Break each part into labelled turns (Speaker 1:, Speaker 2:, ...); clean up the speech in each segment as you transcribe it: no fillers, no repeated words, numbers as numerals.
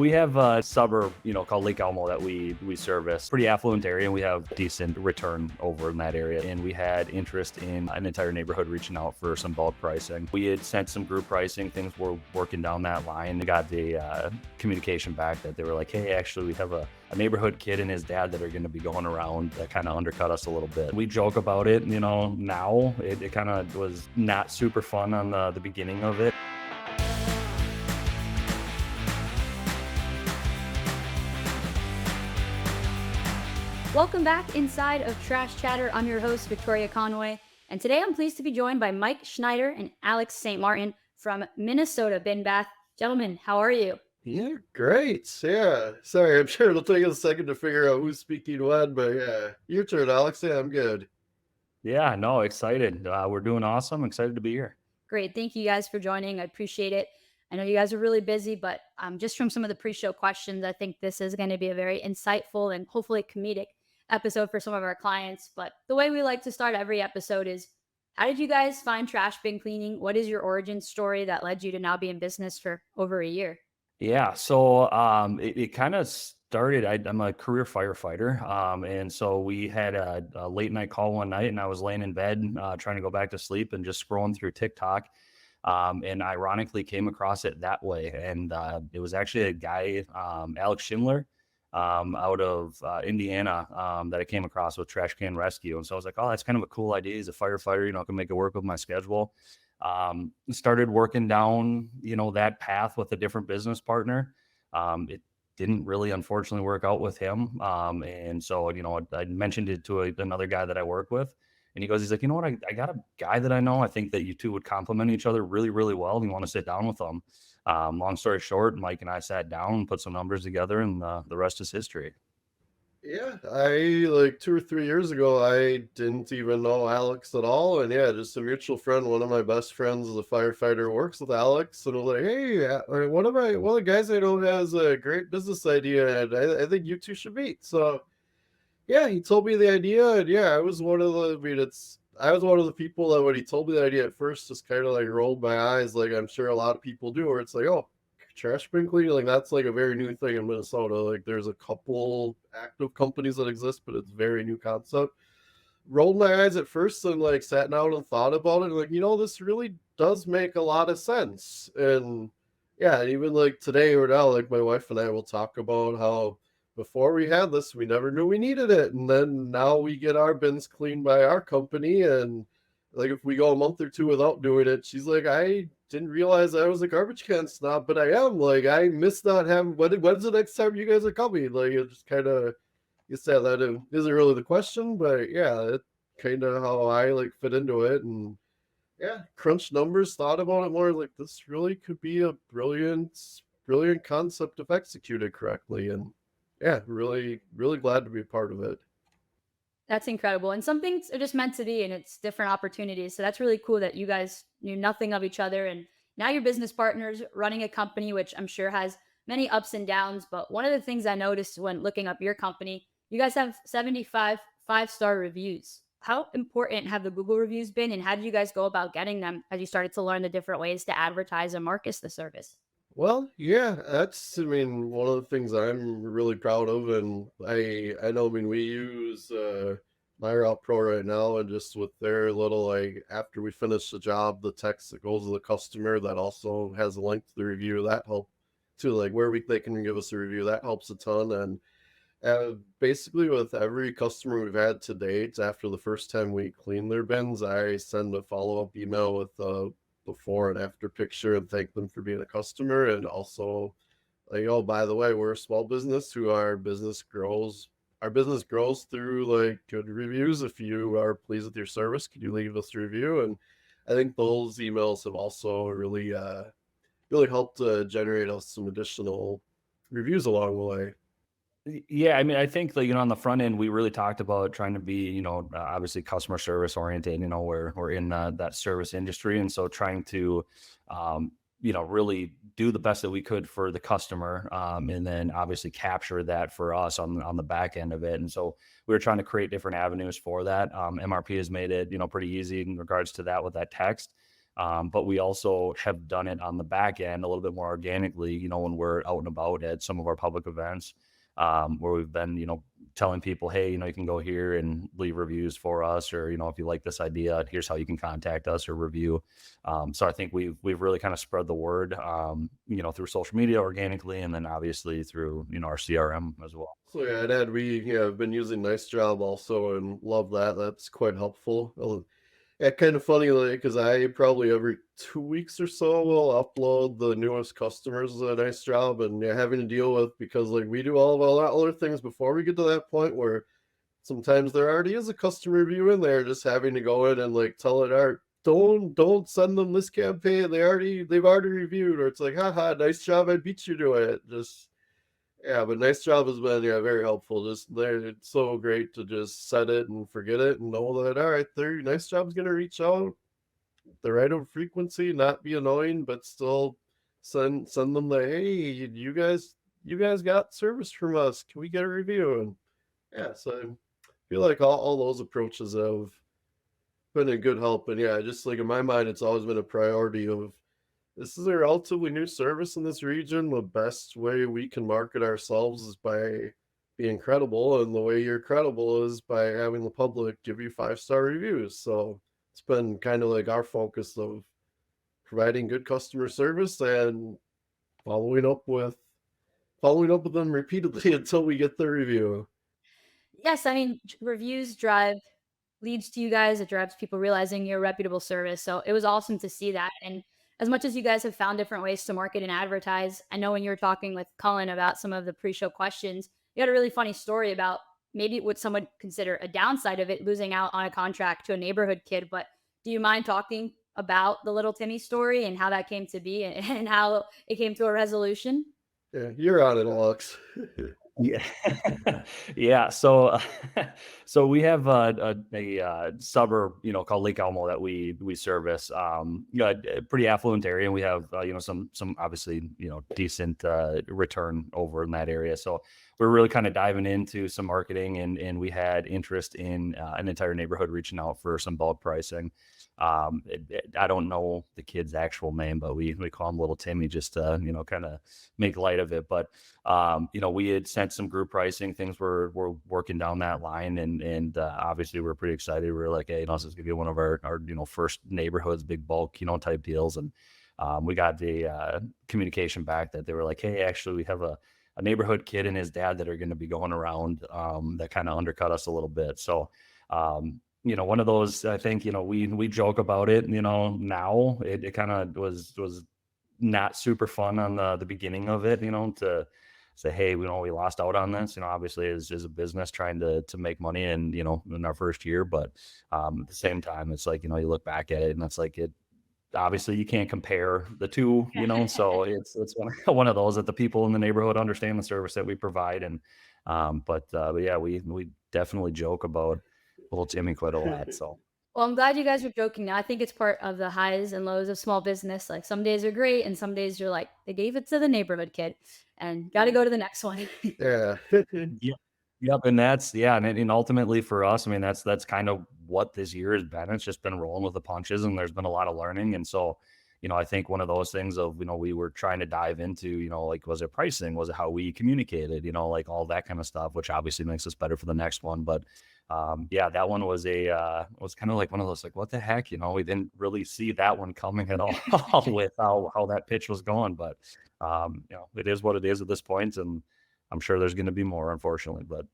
Speaker 1: We have a suburb, called Lake Elmo that we service. Pretty affluent area, and we have decent return over in that area. And we had interest in an entire neighborhood reaching out for some bulk pricing. We had sent some group pricing. Things were working down that line. We got the communication back that they were like, hey, actually, we have a neighborhood kid and his dad that are going to be going around that kind of undercut us a little bit. We joke about it, now. It kind of was not super fun on the beginning of it.
Speaker 2: Welcome back inside of Trash Chatter. I'm your host, Victoria Conway, and today I'm pleased to be joined by Mike Schneider and Alex St. Martin from Minnesota Bin Bath. Gentlemen, how are you?
Speaker 3: Yeah, great. Yeah. Sorry, I'm sure it'll take us a second to figure out who's speaking when, but yeah. Your turn, Alex. Yeah, I'm good.
Speaker 1: Yeah, no, excited. We're doing awesome. Excited to be here.
Speaker 2: Great. Thank you guys for joining. I appreciate it. I know you guys are really busy, but just from some of the pre-show questions, I think this is going to be a very insightful and hopefully comedic episode for some of our clients. But the way we like to start every episode is, how did you guys find trash bin cleaning? What is your origin story that led you to now be in business for over a year?
Speaker 1: Yeah, so it kind of started. I'm a career firefighter, and so we had a late night call one night, and I was laying in bed trying to go back to sleep and just scrolling through TikTok, and ironically came across it that way. And it was actually a guy, Alex Schindler, out of Indiana, that I came across with Trash Can Rescue. And so I was like, oh, that's kind of a cool idea. He's a firefighter, I can make it work with my schedule. Started working down, that path with a different business partner. It didn't really, unfortunately, work out with him. And so, I mentioned it to another guy that I work with, and he's like, you know what? I got a guy that I know. I think that you two would complement each other really, really well. And you want to sit down with them. Long story short, Mike and I sat down and put some numbers together, and the rest is history.
Speaker 3: Yeah, I like 2 or 3 years ago, I didn't even know Alex at all. And yeah, just a mutual friend, one of my best friends is a firefighter, works with Alex. And I was like, hey, one of the guys I know has a great business idea, and I think you two should meet. So yeah, he told me the idea, and yeah, I was one of the people that when he told me the idea at first, just kind of like rolled my eyes, like I'm sure a lot of people do, where it's like, oh, trash bin cleaning, like that's like a very new thing in Minnesota. Like there's a couple active companies that exist, but it's a very new concept. Rolled my eyes at first and like sat down and thought about it, like, this really does make a lot of sense. And yeah, even like today or now, like my wife and I will talk about how before we had this, we never knew we needed it. And then now we get our bins cleaned by our company. And like if we go a month or two without doing it, she's like, I didn't realize I was a garbage can snob, but I am. Like, I miss not having. When's the next time you guys are coming? Like, it just kind of, you said that it isn't really the question, but yeah, it kind of how I like fit into it. And yeah, crunched numbers, thought about it more. Like, this really could be a brilliant concept if executed correctly. And yeah, really, really glad to be a part of it.
Speaker 2: That's incredible. And some things are just meant to be, and it's different opportunities. So that's really cool that you guys knew nothing of each other. And now you're business partners running a company, which I'm sure has many ups and downs. But one of the things I noticed when looking up your company, you guys have 75 5-star reviews. How important have the Google reviews been? And how did you guys go about getting them as you started to learn the different ways to advertise and market the service?
Speaker 3: Well, yeah, that's, I mean, one of the things I'm really proud of. And I know, I mean, we use MyRoute Pro right now, and just with their little, like, after we finish the job, the text that goes to the customer that also has a link to the review, that help to like where they can give us a review, that helps a ton. And basically with every customer we've had to date, after the first time we clean their bins, I send a follow-up email with before and after picture and thank them for being a customer. And also, like, oh, by the way, we're a small business who our business grows through like good reviews. If you are pleased with your service, can you leave us a review? And I think those emails have also really helped generate us some additional reviews along the way.
Speaker 1: Yeah, I mean, I think that, on the front end, we really talked about trying to be, obviously customer service oriented. We're in that service industry. And so trying to, really do the best that we could for the customer, and then obviously capture that for us on the back end of it. And so we were trying to create different avenues for that. MRP has made it, pretty easy in regards to that with that text. But we also have done it on the back end a little bit more organically, when we're out and about at some of our public events, where we've been, telling people, hey, you can go here and leave reviews for us, or, if you like this idea, here's how you can contact us or review. So I think we've really kind of spread the word, through social media organically, and then obviously through, our CRM as well.
Speaker 3: So yeah, and Ed, we have been using Nice Job also and love that. That's quite helpful. Yeah, kind of funny, like, because I probably every 2 weeks or so will upload the newest customers a nice job, and yeah, having to deal with, because like we do all of our other things before we get to that point where sometimes there already is a customer review in there, just having to go in and like tell it, "Art, don't send them this campaign. They've already reviewed," or it's like, haha, nice job, I beat you to it. Just yeah, but nice job has been, yeah, very helpful. Just there, it's so great to just set it and forget it and know that, all right, there, nice job's gonna reach out the right of frequency, not be annoying, but still send them the, hey, you guys got service from us. Can we get a review? And yeah, so I feel like all those approaches have been a good help. And yeah, just like in my mind, it's always been a priority of, this is a relatively new service in this region. The best way we can market ourselves is by being credible, and the way you're credible is by having the public give you 5-star reviews. So it's been kind of like our focus of providing good customer service and following up with them repeatedly until we get the review.
Speaker 2: Yes, I mean, reviews drive leads to you guys. It drives people realizing you're a reputable service. So it was awesome to see that. And as much as you guys have found different ways to market and advertise, I know when you were talking with Cullen about some of the pre-show questions, you had a really funny story about maybe what some would consider a downside of it, losing out on a contract to a neighborhood kid. But do you mind talking about the little Timmy story and how that came to be, and how it came to a resolution?
Speaker 3: Yeah, you're on it, Alex.
Speaker 1: Yeah. Yeah. So, so we have a suburb, called Lake Elmo that we service. A pretty affluent area, and we have some obviously decent return over in that area. So we're really kind of diving into some marketing, and we had interest in an entire neighborhood reaching out for some bulk pricing. I don't know the kid's actual name, but we call him Little Timmy, just to kind of make light of it. But we had sent some group pricing. Things were working down that line, and obviously we're pretty excited. We were like, hey, this is gonna be one of our first neighborhoods, big bulk type deals. And we got the communication back that they were like, hey, actually we have a neighborhood kid and his dad that are going to be going around, that kind of undercut us a little bit. So one of those, I think, we joke about it, now it kind of was not super fun on the beginning of it, to say, hey, we lost out on this, obviously is a business trying to make money, and, in our first year. But at the same time, it's like, you look back at it and it's like, it obviously you can't compare the two, so it's one of those that the people in the neighborhood understand the service that we provide. And but yeah, we definitely joke about little Timmy quite a lot. So
Speaker 2: Well, I'm glad you guys are joking now. I think it's part of the highs and lows of small business. Like some days are great, and some days you're like, they gave it to the neighborhood kid, and got to go to the next one.
Speaker 3: Yeah.
Speaker 1: yeah, yep, and that's yeah, and ultimately for us, I mean, that's kind of what this year has been. It's just been rolling with the punches, and there's been a lot of learning. And so, I think one of those things of, we were trying to dive into, like, was it pricing? Was it how we communicated? Like all that kind of stuff, which obviously makes us better for the next one. But yeah, that one was was kind of like one of those, like, what the heck, we didn't really see that one coming at all with how that pitch was going. But it is what it is at this point, and I'm sure there's going to be more, unfortunately. But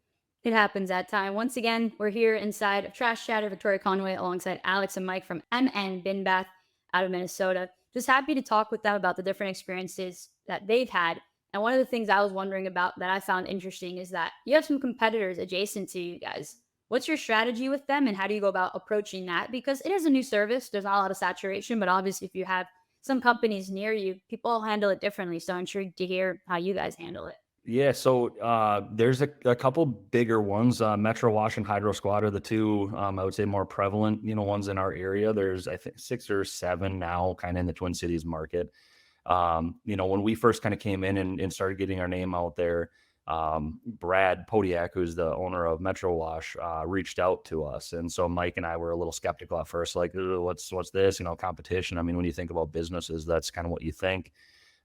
Speaker 2: It happens at time. Once again, we're here inside of Trash Chatter, Victoria Conway, alongside Alex and Mike from MN Bin Bath out of Minnesota. Just happy to talk with them about the different experiences that they've had. And one of the things I was wondering about that I found interesting is that you have some competitors adjacent to you guys. What's your strategy with them, and how do you go about approaching that? Because it is a new service, there's not a lot of saturation, but obviously, if you have some companies near you, people handle it differently. So I'm intrigued to hear how you guys handle it.
Speaker 1: yeah, so there's a couple bigger ones. Metro Wash and Hydro Squad are the two, I would say, more prevalent, ones in our area. There's, I think, 6 or 7 now, kind of in the Twin Cities market. When we first kind of came in and started getting our name out there, Brad Podiak, who's the owner of Metro Wash, reached out to us. And so Mike and I were a little skeptical at first, like, "Ugh, what's this, competition. I mean, when you think about businesses, that's kind of what you think.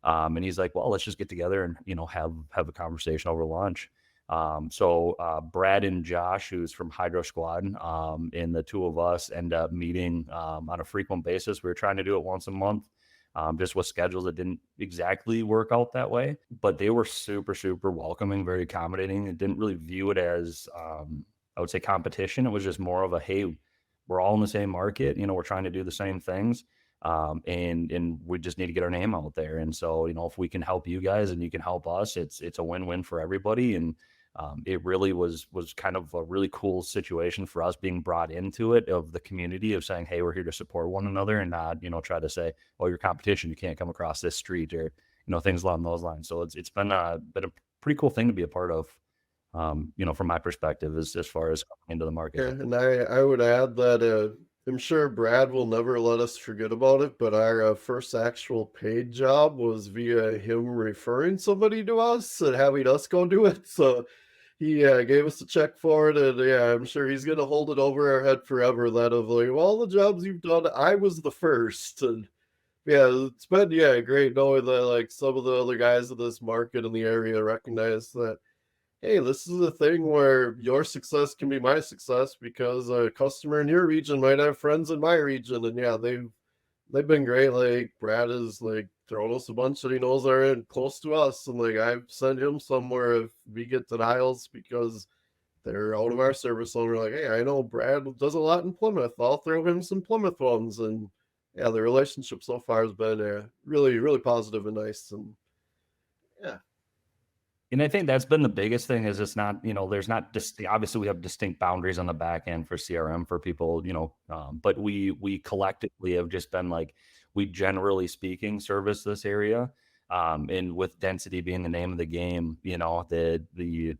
Speaker 1: And he's like, well, let's just get together and, have a conversation over lunch. So Brad and Josh, who's from Hydro Squad, and the two of us end up meeting on a frequent basis. We were trying to do it once a month, just with schedules that didn't exactly work out that way. But they were super, super welcoming, very accommodating. It didn't really view it as, I would say, competition. It was just more of a, hey, we're all in the same market. We're trying to do the same things. And we just need to get our name out there. And so, if we can help you guys and you can help us, it's a win-win for everybody. And it really was kind of a really cool situation for us being brought into it, of the community, of saying, hey, we're here to support one another, and not, try to say, oh, your competition, you can't come across this street, or, things along those lines. So it's been a pretty cool thing to be a part of, from my perspective, as far as coming into the market.
Speaker 3: Yeah, and I would add that I'm sure Brad will never let us forget about it, but our first actual paid job was via him referring somebody to us and having us go do it. So he gave us a check for it, and yeah, I'm sure he's gonna hold it over our head forever. That of like, well, all the jobs you've done, I was the first. And yeah, it's been great knowing that like some of the other guys in this market in the area recognize that, hey, this is a thing where your success can be my success, because a customer in your region might have friends in my region. And yeah, they've been great. Like Brad is like throwing us a bunch that he knows are in close to us, and like I've sent him somewhere if we get denials because they're out of our service zone. We're like, hey, I know Brad does a lot in Plymouth. I'll throw him some Plymouth ones. And yeah, the relationship so far has been really, really positive and nice. And yeah.
Speaker 1: And I think that's been the biggest thing, is it's not, there's not obviously we have distinct boundaries on the back end for CRM for people, but we collectively have just been like, we generally speaking service this area. And with density being the name of the game, the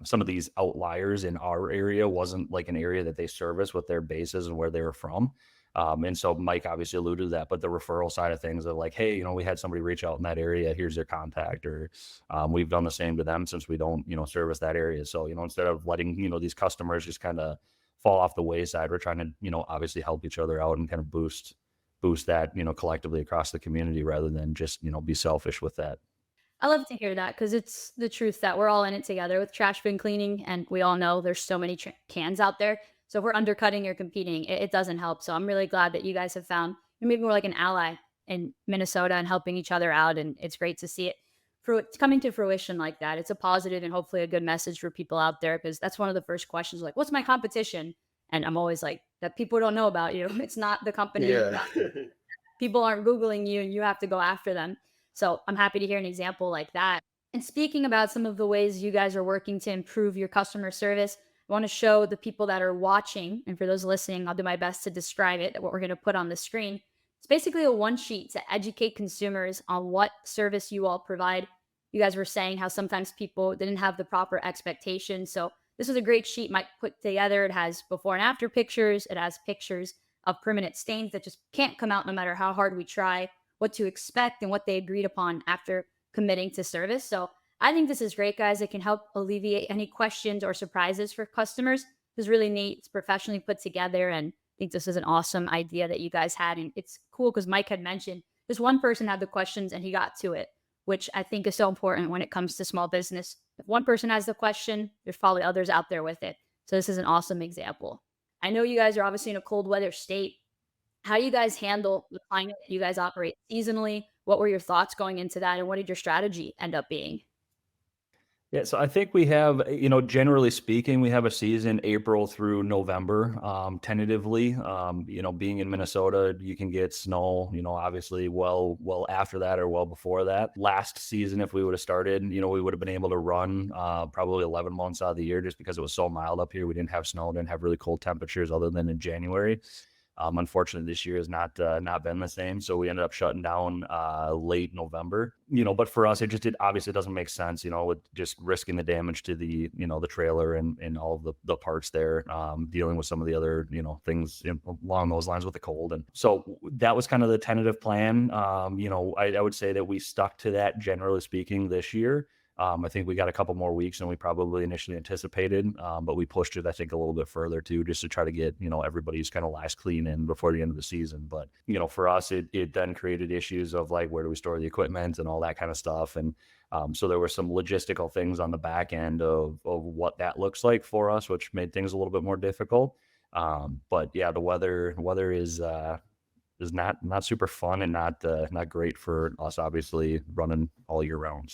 Speaker 1: some of these outliers in our area wasn't like an area that they service with their bases and where they were from. And so Mike obviously alluded to that, but the referral side of things, are like, hey, we had somebody reach out in that area, here's their contact, or we've done the same to them, since we don't, service that area. So, instead of letting, these customers just kind of fall off the wayside, we're trying to, obviously help each other out and kind of boost that, collectively across the community, rather than just, be selfish with that.
Speaker 2: I love to hear that because it's the truth that we're all in it together with trash bin cleaning, and we all know there's so many cans out there. So if we're undercutting or competing, it doesn't help. So I'm really glad that you guys have found maybe more like an ally in Minnesota and helping each other out, and it's great to see it for it's coming to fruition like that. It's a positive and hopefully a good message for people out there, because that's one of the first questions, like, what's my competition? And I'm always like, that people don't know about you. It's not the company.
Speaker 3: Yeah.
Speaker 2: People aren't Googling you, and you have to go after them. So I'm happy to hear an example like that. And speaking about some of the ways you guys are working to improve your customer service, I want to show the people that are watching, and for those listening, I'll do my best to describe it, what we're going to put on the screen. It's basically a one sheet to educate consumers on what service you all provide. You guys were saying how sometimes people didn't have the proper expectations. So this is a great sheet Mike put together. It has before and after pictures. It has pictures of permanent stains that just can't come out no matter how hard we try, what to expect, and what they agreed upon after committing to service. So I think this is great, guys. It can help alleviate any questions or surprises for customers. It's really neat. It's professionally put together, and I think this is an awesome idea that you guys had. And it's cool because Mike had mentioned just one person had the questions and he got to it, which I think is so important when it comes to small business. If one person has the question, there's probably others out there with it. So this is an awesome example. I know you guys are obviously in a cold weather state. How do you guys handle the climate that you guys operate seasonally? What were your thoughts going into that? And what did your strategy end up being?
Speaker 1: Yeah, so I think we have, generally speaking, we have a season April through November, tentatively. Being in Minnesota, you can get snow, obviously well after that or well before that. Last season, if we would have started, we would have been able to run probably 11 months out of the year, just because it was so mild up here. We didn't have snow, didn't have really cold temperatures other than in January. Unfortunately, this year has not been the same, so we ended up shutting down late November. But for us, it obviously doesn't make sense. With just risking the damage to the the trailer and all of the parts there, dealing with some of the other things along those lines with the cold, and so that was kind of the tentative plan. I would say that we stuck to that, generally speaking, this year. I think we got a couple more weeks than we probably initially anticipated, but we pushed it, I think, a little bit further too, just to try to get, everybody's kind of last clean in before the end of the season. But, for us, it then created issues of like, where do we store the equipment and all that kind of stuff. And so there were some logistical things on the back end of what that looks like for us, which made things a little bit more difficult. But yeah, the weather is not super fun and not great for us, obviously running all year round.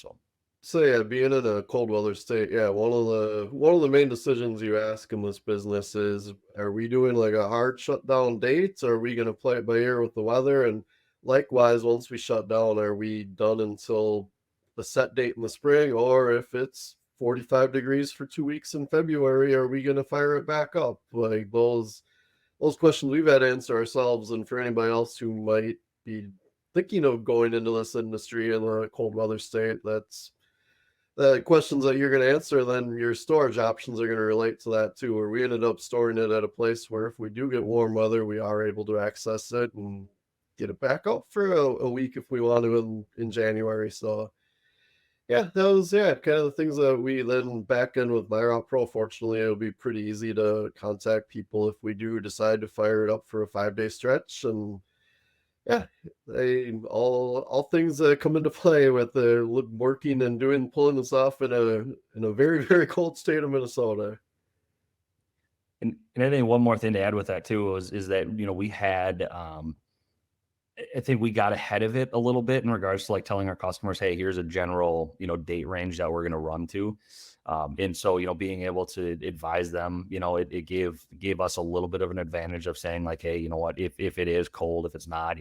Speaker 3: So yeah, being in a cold weather state, yeah, one of the main decisions you ask in this business is, are we doing like a hard shutdown date? Or are we gonna play it by ear with the weather? And likewise, once we shut down, are we done until the set date in the spring? Or if it's 45 degrees for 2 weeks in February, are we gonna fire it back up? Like those questions we've had to answer ourselves, and for anybody else who might be thinking of going into this industry in a cold weather state, that's the questions that you're going to answer. Then your storage options are going to relate to that too. Where we ended up storing it at a place where if we do get warm weather, we are able to access it and get it back out for a week if we want to in January. So yeah, that was kind of the things that we then back in with MyRoute Pro. Fortunately, it'll be pretty easy to contact people if we do decide to fire it up for a 5-day stretch. And yeah, they all things that come into play with the working and pulling this off in a very very cold state of Minnesota.
Speaker 1: And I think one more thing to add with that too is that, we had, I think we got ahead of it a little bit in regards to like telling our customers, hey, here's a general, date range that we're going to run to. And so, being able to advise them, it gave us a little bit of an advantage of saying like, hey, you know what, if it is cold, if it's not,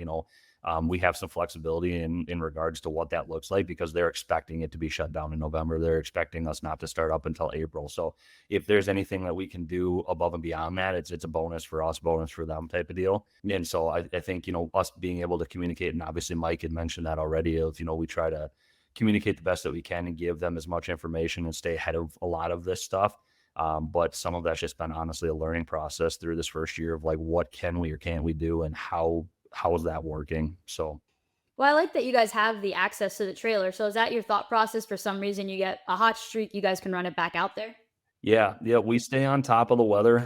Speaker 1: we have some flexibility in regards to what that looks like, because they're expecting it to be shut down in November. They're expecting us not to start up until April. So if there's anything that we can do above and beyond that, it's a bonus for us, bonus for them type of deal. And so I think, us being able to communicate, and obviously Mike had mentioned that already, of, we try to communicate the best that we can and give them as much information and stay ahead of a lot of this stuff. But some of that's just been honestly a learning process through this first year of like, what can we or can't we do, and how is that working? So
Speaker 2: Well, I like that you guys have the access to the trailer. So is that your thought process? For some reason, you get a hot streak, you guys can run it back out there?
Speaker 1: yeah, we stay on top of the weather.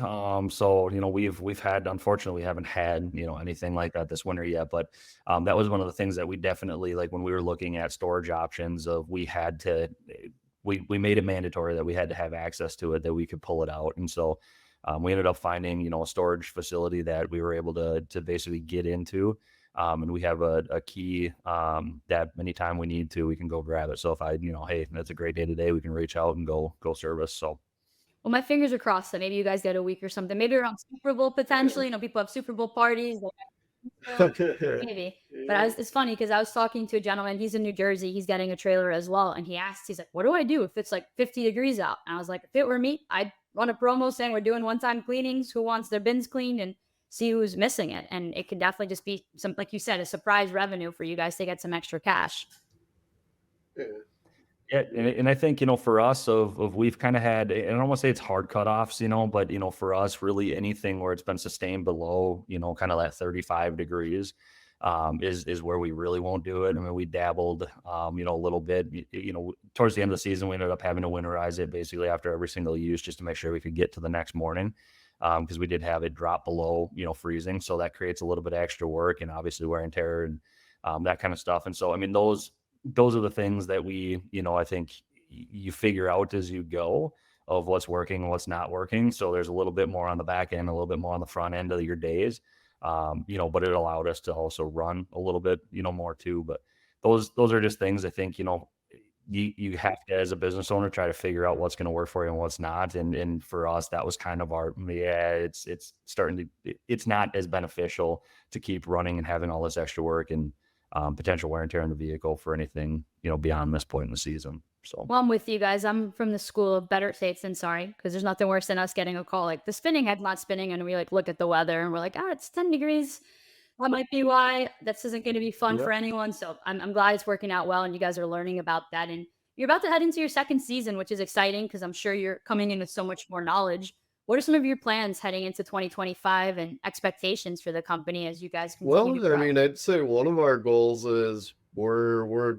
Speaker 1: So we've had, unfortunately, we haven't had anything like that this winter yet. But that was one of the things that we definitely, like, when we were looking at storage options, of we had to we made it mandatory that we had to have access to it, that we could pull it out. And so we ended up finding a storage facility that we were able to basically get into. And we have a key that anytime we need to, we can go grab it. So if hey, that's a great day today, we can reach out and go service. So.
Speaker 2: Well, my fingers are crossed that maybe you guys get a week or something. Maybe around Super Bowl potentially. People have Super Bowl parties. Maybe. But it's funny because I was talking to a gentleman. He's in New Jersey. He's getting a trailer as well. And he asked, he's like, what do I do if it's like 50 degrees out? And I was like, if it were me, I'd run a promo saying we're doing one-time cleanings. Who wants their bins cleaned? And see who's missing it. And it could definitely just be some, like you said, a surprise revenue for you guys to get some extra cash.
Speaker 3: Yeah.
Speaker 1: Yeah, and I think, for us, of we've kind of had, and I don't want to say it's hard cutoffs, but for us, really anything where it's been sustained below, kind of that 35 degrees, is where we really won't do it. I mean, we dabbled, a little bit, towards the end of the season, we ended up having to winterize it basically after every single use, just to make sure we could get to the next morning. Because we did have it drop below, freezing. So that creates a little bit of extra work, and obviously wear and tear, and that kind of stuff. And so, I mean, those are the things that we, I think you figure out as you go, of what's working and what's not working. So there's a little bit more on the back end, a little bit more on the front end of your days. But it allowed us to also run a little bit, more too. But those are just things I think, you have to, as a business owner, try to figure out what's going to work for you and what's not. And for us, that was kind of it's starting to, it's not as beneficial to keep running and having all this extra work and potential wear and tear in the vehicle for anything, beyond this point in the season. So,
Speaker 2: Well, I'm with you guys. I'm from the school of better safe than sorry, because there's nothing worse than us getting a call like the spinning head's not spinning, and we like look at the weather and we're like, it's 10 degrees. That might be why. This isn't going to be fun
Speaker 3: Yep.
Speaker 2: for anyone. So I'm glad it's working out well, and you guys are learning about that. And you're about to head into your second season, which is exciting because I'm sure you're coming in with so much more knowledge. What are some of your plans heading into 2025 and expectations for the company as you guys continue to
Speaker 3: Well,
Speaker 2: grow?
Speaker 3: I'd say one of our goals is we're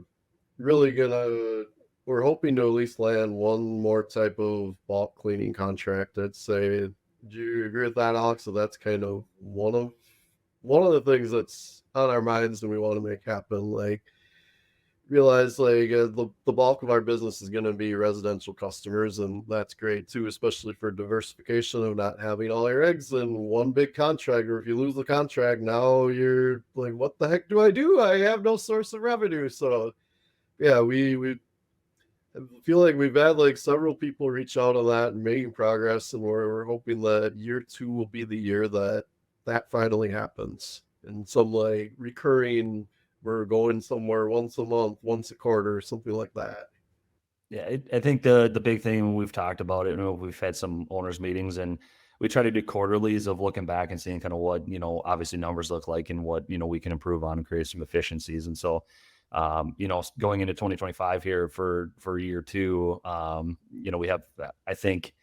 Speaker 3: really gonna we're hoping to at least land one more type of bulk cleaning contract. I'd say. Do you agree with that, Alex? So that's kind of one of the things that's on our minds and we want to make happen. Like realize like the bulk of our business is going to be residential customers, and that's great too, especially for diversification of not having all your eggs in one big contract. Or if you lose the contract, now you're like, what the heck do I do? I have no source of revenue. So yeah, we I feel like we've had like several people reach out on that and making progress, and we're hoping that year two will be the year that that finally happens. And some like recurring, we're going somewhere once a month, once a quarter, something like that.
Speaker 1: Yeah, I think the big thing when we've talked about it, we've had some owners meetings and we try to do quarterlies of looking back and seeing kind of what, obviously numbers look like and what, we can improve on and create some efficiencies. And so, going into 2025 here for year two, we have, I think,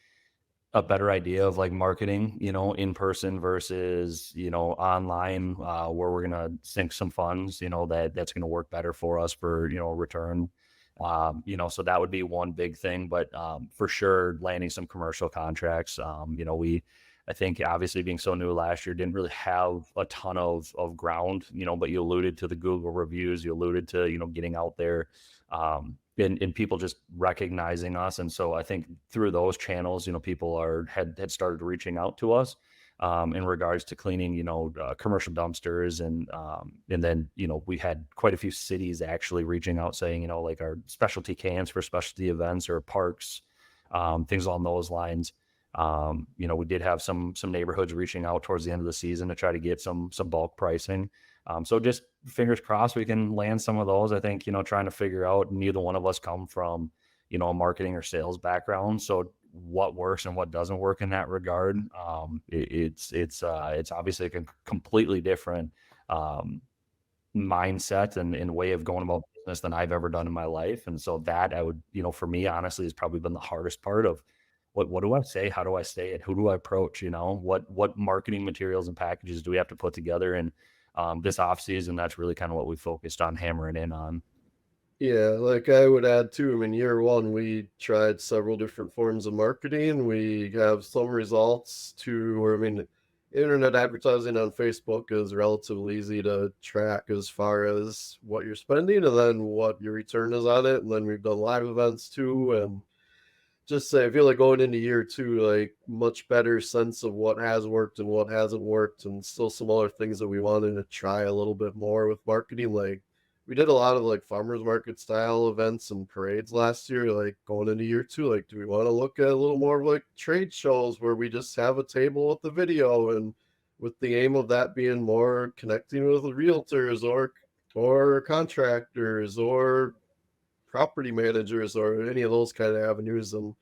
Speaker 1: a better idea of like marketing, in person versus, online, where we're going to sink some funds, that's going to work better for us for, return. So that would be one big thing, but for sure landing some commercial contracts. I think obviously being so new last year didn't really have a ton of ground, but you alluded to the Google reviews, you alluded to, getting out there, and people just recognizing us. And so I think through those channels, people had started reaching out to us in regards to cleaning, commercial dumpsters. And then, we had quite a few cities actually reaching out saying, like our specialty cans for specialty events or parks, things along those lines. We did have some neighborhoods reaching out towards the end of the season to try to get some bulk pricing. So just fingers crossed we can land some of those. I think, trying to figure out, neither one of us come from, a marketing or sales background. So what works and what doesn't work in that regard. It's obviously a completely different mindset and way of going about business than I've ever done in my life. And so that I would, for me, honestly, has probably been the hardest part of what do I say? How do I say it? Who do I approach? What marketing materials and packages do we have to put together? And this off season, that's really kind of what we focused on hammering in on.
Speaker 3: Yeah, like I would add too, I mean, year one, we tried several different forms of marketing. We have some results to, or I mean, internet advertising on Facebook is relatively easy to track as far as what you're spending and then what your return is on it. And then we've done live events too. And just say, I feel like going into year two, like much better sense of what has worked and what hasn't worked, and still some other things that we wanted to try a little bit more with marketing. Like we did a lot of like farmers market style events and parades last year. Like going into year two, like do we want to look at a little more of like trade shows where we just have a table with the video, and with the aim of that being more connecting with the realtors or contractors or property managers or any of those kind of avenues. And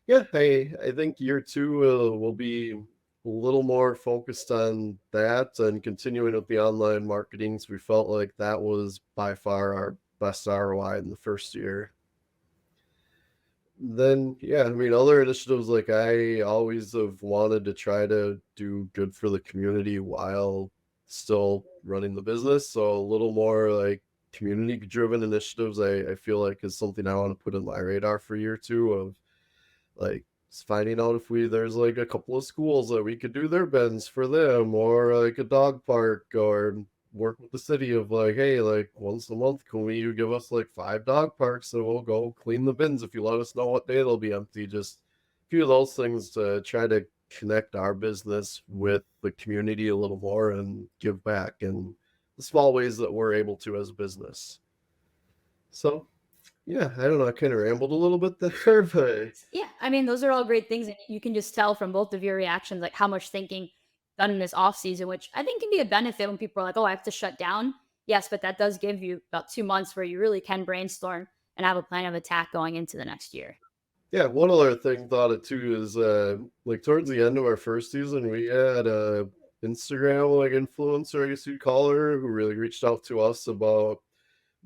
Speaker 3: yeah, I think year two will be a little more focused on that and continuing with the online marketing. So we felt like that was by far our best ROI in the first year. Then, yeah, I mean, other initiatives, like I always have wanted to try to do good for the community while still running the business. So a little more like community driven initiatives, I feel like is something I want to put in my radar for year two, of like finding out if there's like a couple of schools that we could do their bins for them, or like a dog park, or work with the city of like, hey, like once a month, can you give us like 5 dog parks so we'll go clean the bins if you let us know what day they'll be empty. Just a few of those things to try to connect our business with the community a little more and give back in the small ways that we're able to as a business. So yeah, I don't know, I kind of rambled a little bit there, but
Speaker 2: Yeah, I mean, those are all great things, and you can just tell from both of your reactions, like how much thinking done in this off season, which I think can be a benefit when people are like, "Oh, I have to shut down." Yes, but that does give you about 2 months where you really can brainstorm and have a plan of attack going into the next year.
Speaker 3: yeah, one other thing thought it too is like towards the end of our first season, we had a Instagram like influencer, I guess you'd call her, who really reached out to us about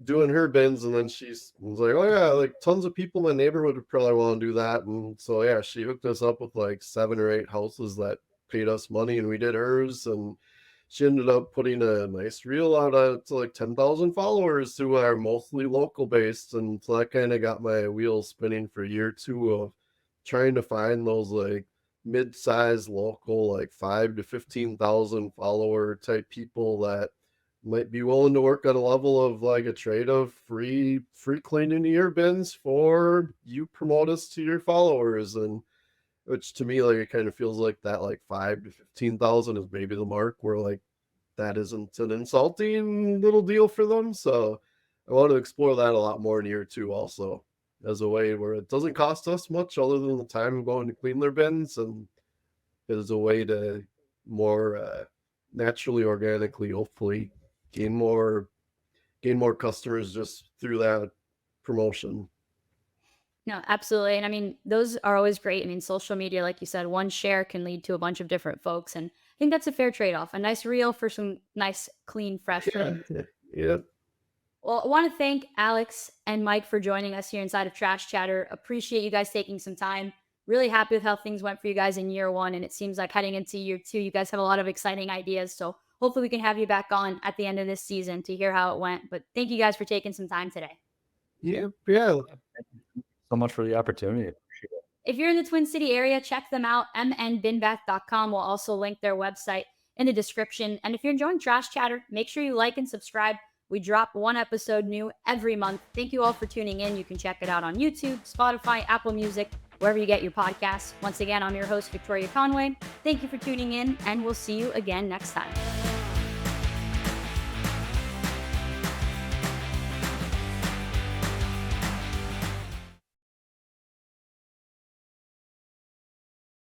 Speaker 3: doing her bins. And then she was like, oh yeah, like tons of people in my neighborhood would probably want to do that. And so yeah, she hooked us up with like 7 or 8 houses that paid us money, and we did hers. And she ended up putting a nice reel out to like 10,000 followers who are mostly local based. And so that kind of got my wheels spinning for a year or two of trying to find those like mid-sized local, like 5 to 15,000 follower type people that might be willing to work on a level of like a trade of free cleaning of your bins for you promote us to your followers. And which to me, like, it kind of feels like that, like 5 to 15,000 is maybe the mark where like that isn't an insulting little deal for them. So I want to explore that a lot more in year two also, as a way where it doesn't cost us much other than the time of going to clean their bins, and is a way to more naturally, organically, hopefully gain more customers just through that promotion.
Speaker 2: No, absolutely. And I mean, those are always great. I mean, social media, like you said, one share can lead to a bunch of different folks. And I think that's a fair trade off. A nice reel for some nice, clean, fresh
Speaker 3: Yeah,
Speaker 2: bins.
Speaker 3: yeah.
Speaker 2: Well, I want to thank Alex and Mike for joining us here inside of Trash Chatter. Appreciate you guys taking some time. Really happy with how things went for you guys in year one. And it seems like heading into year two, you guys have a lot of exciting ideas. So hopefully we can have you back on at the end of this season to hear how it went. But thank you guys for taking some time today.
Speaker 3: Yeah, yeah.
Speaker 1: So much for the opportunity. Appreciate it.
Speaker 2: If you're in the Twin City area, check them out. mnbinbath.com. We'll also link their website in the description. And if you're enjoying Trash Chatter, make sure you like and subscribe. We drop one episode new every month. Thank you all for tuning in. You can check it out on YouTube, Spotify, Apple Music, wherever you get your podcasts. Once again, I'm your host, Victoria Conway. Thank you for tuning in, and we'll see you again next time.